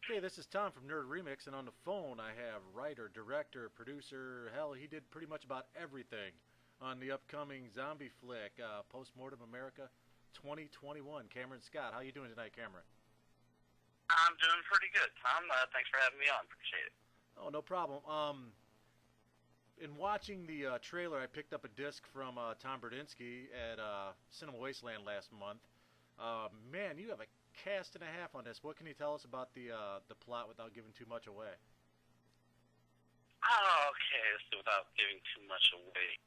Hey, this is Tom from NerdRemix, and on the phone I have writer, director, producer. Hell, he did pretty much about everything on the upcoming zombie flick, Mortem America 2021. Cameron Scott, how you doing tonight, Cameron? I'm doing pretty good, Tom. Thanks for having me on. Appreciate it. Oh, no problem. In watching the trailer, I picked up a disc from Tom Berdinsky at Cinema Wasteland last month. Man, you have a cast and a half on this. What can you tell us about the plot without giving too much away? Oh, okay. So without giving too much away,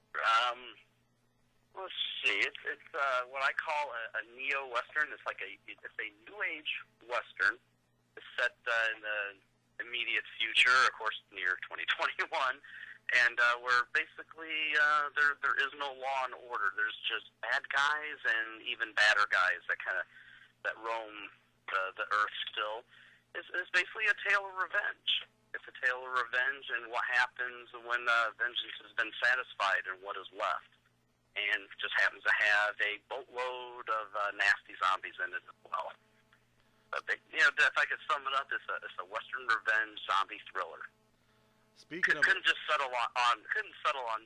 let's see. It's what I call a neo western. It's a new age western. It's set in the immediate future, of course, near 2021, and where basically there is no law and order. There's just bad guys and even badder guys that roam the earth still. It's basically a tale of revenge. It's a tale of revenge and what happens when vengeance has been satisfied and what is left. And just happens to have a boatload of nasty zombies in it as well. But if I could sum it up, it's a Western revenge zombie thriller. Speaking of Couldn't just settle on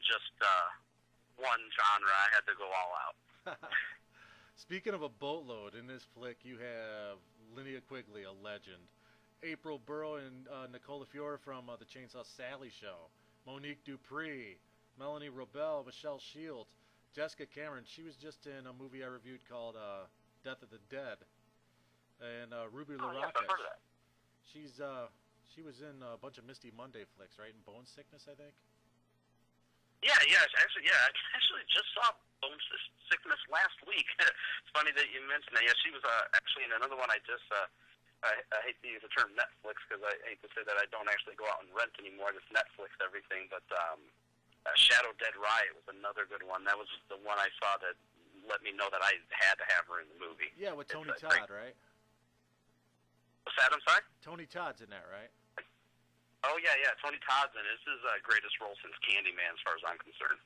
just one genre. I had to go all out. Speaking of a boatload, in this flick you have Linnea Quigley, a legend, April Burrow and Nicola Fiore from the Chainsaw Sally show, Monique Dupree, Melanie Robel, Michelle Shields, Jessica Cameron. She was just in a movie I reviewed called Death of the Dead, and Ruby Oh yes, I've heard of LaRocca. that. She was in a bunch of Misty Monday flicks, right? In Bone Sickness, I think. I actually just saw Bone Sickness last week. It's funny that you mentioned that. Yeah, she was actually in another one. I hate to use the term Netflix because I hate to say that I don't actually go out and rent anymore. Just Netflix everything. But Shadow Dead Riot was another good one. That was the one I saw that let me know that I had to have her in the movie. Yeah, with Tony It's Todd, right? What's that? I'm sorry. Tony Todd's in that, right? Oh yeah. Tony Todd's in it. This is greatest role since Candyman, as far as I'm concerned.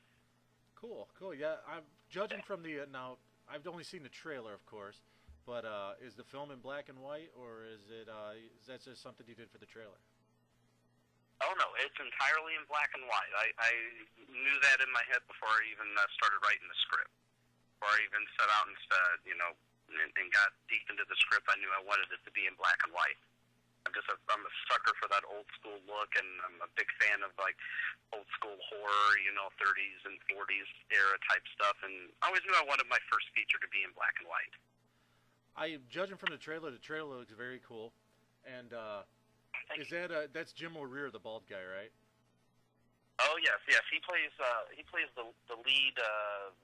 Cool, cool. Yeah, I'm judging from the now. I've only seen the trailer, of course, but is the film in black and white, or is that just something you did for the trailer? Oh no, it's entirely in black and white. I knew that in my head before I even started writing the script. Before I even set out and and got deep into the script, I knew I wanted it to be in black and white. I'm a sucker for that old school look, and I'm a big fan of like old school horror, 30s and 40s era type stuff. And I always knew I wanted my first feature to be in black and white. Judging from the trailer looks very cool. And Thank is you. that's Jim O'Rear, the bald guy, right? Oh yes. He plays the lead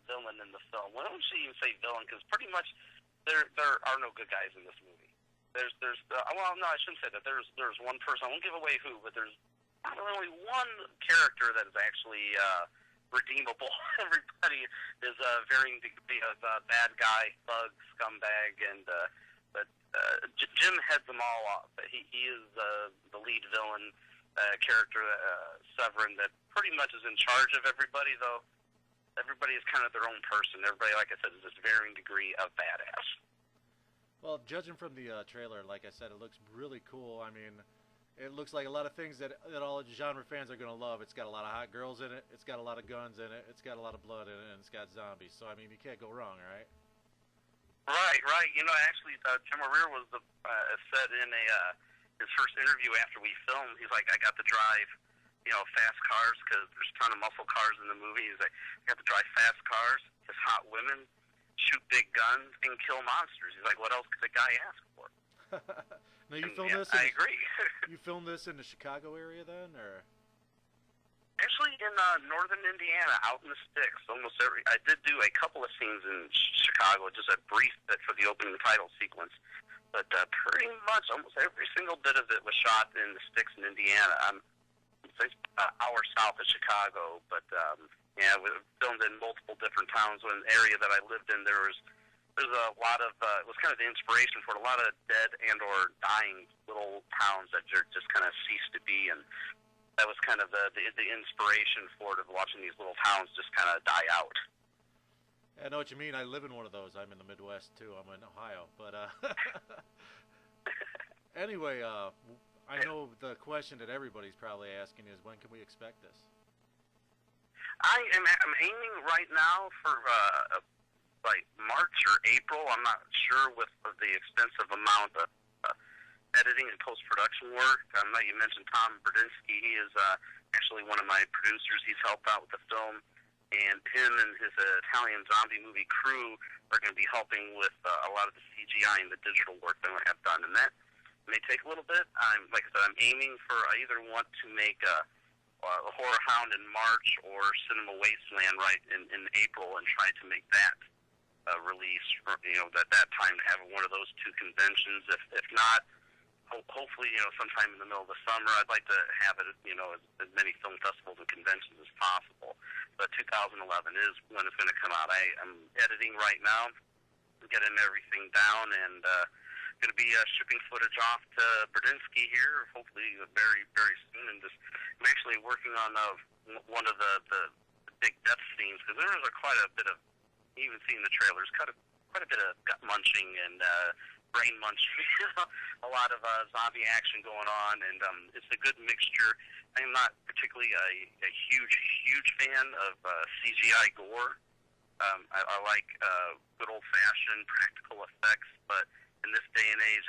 villain in the film. Why don't you even say villain? Because pretty much there are no good guys in this movie. There's well, no, I shouldn't say that. There's one person. I won't give away who, but there's only one character that is actually redeemable. Everybody is a varying degree of bad guy, thug, scumbag, and Jim heads them all off. He is the lead villain character, Severin, that pretty much is in charge of everybody. Though everybody is kind of their own person. Everybody, like I said, is this varying degree of badass. Well, judging from the trailer, like I said, it looks really cool. I mean, it looks like a lot of things that all genre fans are going to love. It's got a lot of hot girls in it. It's got a lot of guns in it. It's got a lot of blood in it, and it's got zombies. So, I mean, you can't go wrong, right? Right. Actually, Jim O'Rear was said in his first interview after we filmed. He's like, I got to drive, fast cars because there's a ton of muscle cars in the movie. He's like, I got to drive fast cars, kiss hot women, shoot big guns, and kill monsters. He's like, what else could a guy ask for? Now, you And, filmed yeah, this. I agree. You filmed this in the Chicago area, then, or? Actually, in northern Indiana, out in the sticks, I did do a couple of scenes in Chicago, just a brief bit for the opening title sequence. But pretty much almost every single bit of it was shot in the sticks in Indiana. I'm hour south of Chicago, but we filmed in multiple different towns. In the area that I lived in, there's a lot of it was kind of the inspiration for a lot of dead and or dying little towns that just kind of ceased to be, and that was kind of the inspiration for it, of watching these little towns just kind of die out. I know what you mean. I live in one of those. I'm in the Midwest too. I'm in Ohio, but Anyway, I know the question that everybody's probably asking is, when can we expect this? I'm aiming right now for like March or April. I'm not sure with the extensive amount of editing and post-production work. I know you mentioned Tom Berdinsky. He is actually one of my producers. He's helped out with the film, and him and his Italian zombie movie crew are going to be helping with a lot of the CGI and the digital work that I have done, and that may take a little bit. Like I said, I'm aiming for, I either want to make a Horror Hound in March or Cinema Wasteland right in April, and try to make that release for, at that time, to have one of those two conventions. If not, hopefully, sometime in the middle of the summer. I'd like to have it, as many film festivals and conventions as possible. But 2011 is when it's going to come out. I'm editing right now, getting everything down, and going to be shipping footage off to Berdinsky here, hopefully very, very soon. And I'm actually working on one of the big death scenes, because there is quite a bit of, you even seeing the trailers, quite a bit of gut munching and brain munching, a lot of zombie action going on, and it's a good mixture. I'm not particularly a huge fan of CGI gore. I like good old-fashioned practical effects, but in this day and age,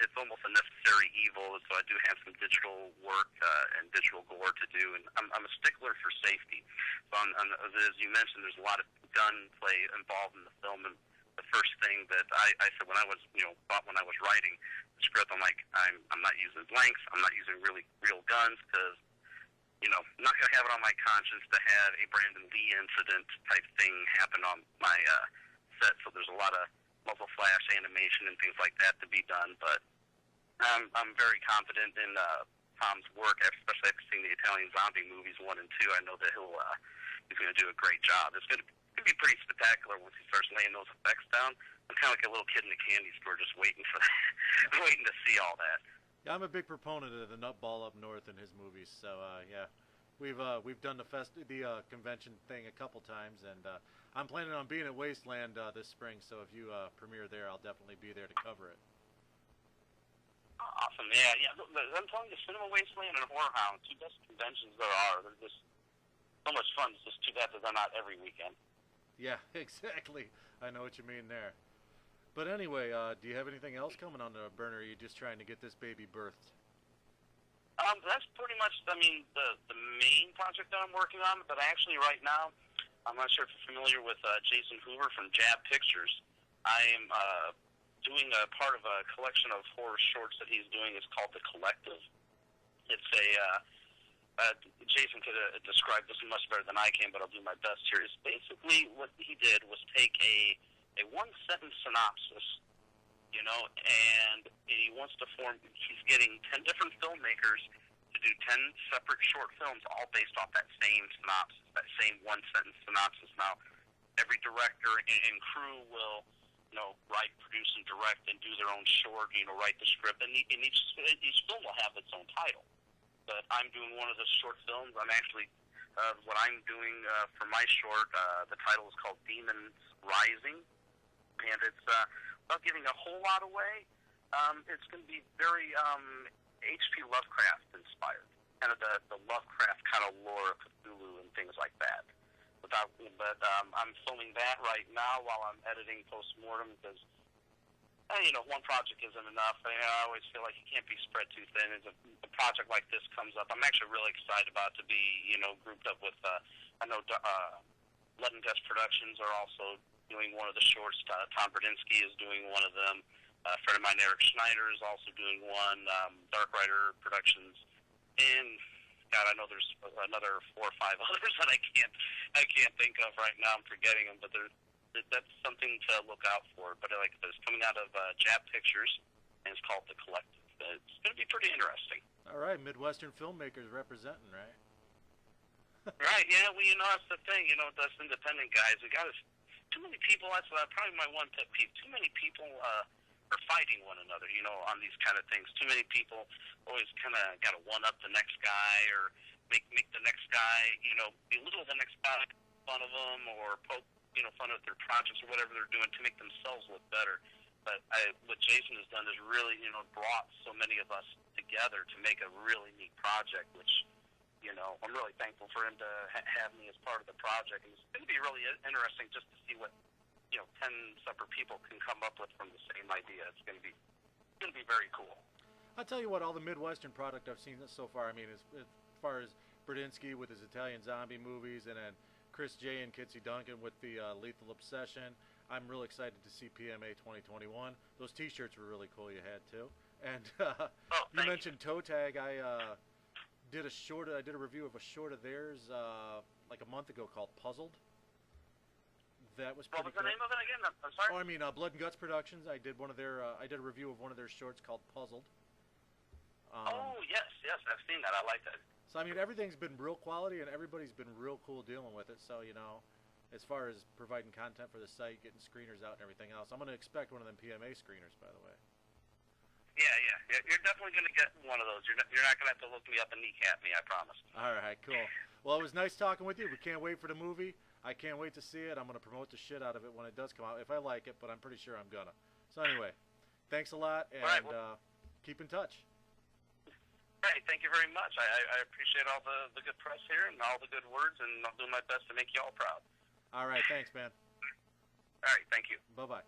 it's almost a necessary evil. So I do have some digital work and digital gore to do, and I'm a stickler for safety. So as you mentioned, there's a lot of gunplay involved in the film, and the first thing that I said when I was when I was writing the script, I'm like, I'm not using blanks, I'm not using really real guns, because I'm not going to have it on my conscience to have a Brandon Lee incident type thing happen on my set. So there's a lot of muzzle flash animation and things like that to be done. But I'm very confident in Tom's work, especially after seeing the Italian zombie movies 1 and 2. I know that he's going to do a great job. It's going to be pretty spectacular once he starts laying those effects down. I'm kind of like a little kid in a candy store, just waiting for that, waiting to see all that. Yeah, I'm a big proponent of the Nutball Up North in his movies. So yeah, we've done the convention thing a couple times, and I'm planning on being at Wasteland this spring. So if you premiere there, I'll definitely be there to cover it. Awesome, yeah. I'm telling you, Cinema Wasteland and Horror Hound, two best conventions there are. They're just so much fun. It's just too bad that they're not every weekend. Yeah, exactly. I know what you mean there. But anyway, do you have anything else coming on the burner, or are you just trying to get this baby birthed? That's pretty much, the main project that I'm working on. But actually, right now, I'm not sure if you're familiar with Jason Hoover from Jab Pictures. I'm doing a part of a collection of horror shorts that he's doing. It's called The Collective. It's Jason could describe this much better than I can, but I'll do my best here. It's basically what he did was take a one-sentence synopsis, and he wants to he's getting 10 different filmmakers to do 10 separate short films, all based off that same synopsis, that same one-sentence synopsis. Now, every director and crew will, write, produce, and direct, and do their own short, write the script, and each film will have its own title. But I'm doing one of the short films. I'm actually, what I'm doing for my short, the title is called Demons Rising, and it's, without giving a whole lot away, it's going to be very H.P. Lovecraft inspired, kind of the Lovecraft kind of lore of Cthulhu and things like that. But I'm filming that right now while I'm editing post-mortem, because one project isn't enough. I always feel like you can't be spread too thin. As a project like this comes up, I'm actually really excited about to be, grouped up with, I know Blood and Guts Productions are also doing one of the shorts. Tom Berdinsky is doing one of them. A friend of mine, Eric Schneider, is also doing one. Dark Rider Productions. And, God, I know there's another 4 or 5 others that I can't think of right now. I'm forgetting them, but that's something to look out for. But like it's coming out of Jab Pictures, and it's called The Collective. It's going to be pretty interesting. All right, Midwestern filmmakers representing, right? Right, yeah. Well, that's the thing. Us independent guys, we got too many people. That's probably my one pet peeve. Too many people are fighting one another, on these kind of things. Too many people always kind of got to one up the next guy, or make the next guy, belittle the next guy, fun of them, or poke, fun of their projects or whatever they're doing to make themselves look better. But what Jason has done is really, brought so many of us together to make a really neat project, which, I'm really thankful for him to have me as part of the project. And it's going to be really interesting just to see what, 10 separate people can come up with from the same idea. It's going to be very cool. I'll tell you what, all the Midwestern product I've seen so far, I mean, as far as Bradinsky with his Italian zombie movies, and then Chris J. and Kitsy Duncan with the Lethal Obsession, I'm really excited to see PMA 2021. Those T-shirts were really cool you had, too. And you mentioned Toe Tag. I did a review of a short of theirs like a month ago called Puzzled. That was pretty What was the name of it again? I'm sorry? Oh, I mean, Blood and Guts Productions. I did I did a review of one of their shorts called Puzzled. Yes, I've seen that. I like that. So, I mean, everything's been real quality, and everybody's been real cool dealing with it. So, as far as providing content for the site, getting screeners out and everything else, I'm going to expect one of them PMA screeners, by the way. Yeah. You're definitely going to get one of those. You're not going to have to look me up and kneecap me, I promise. All right, cool. Well, it was nice talking with you. We can't wait for the movie. I can't wait to see it. I'm going to promote the shit out of it when it does come out, if I like it, but I'm pretty sure I'm going to. So, anyway, thanks a lot, and keep in touch. Hey, thank you very much. I appreciate all the good press here and all the good words, and I'll do my best to make you all proud. All right, thanks, man. All right, thank you. Bye-bye.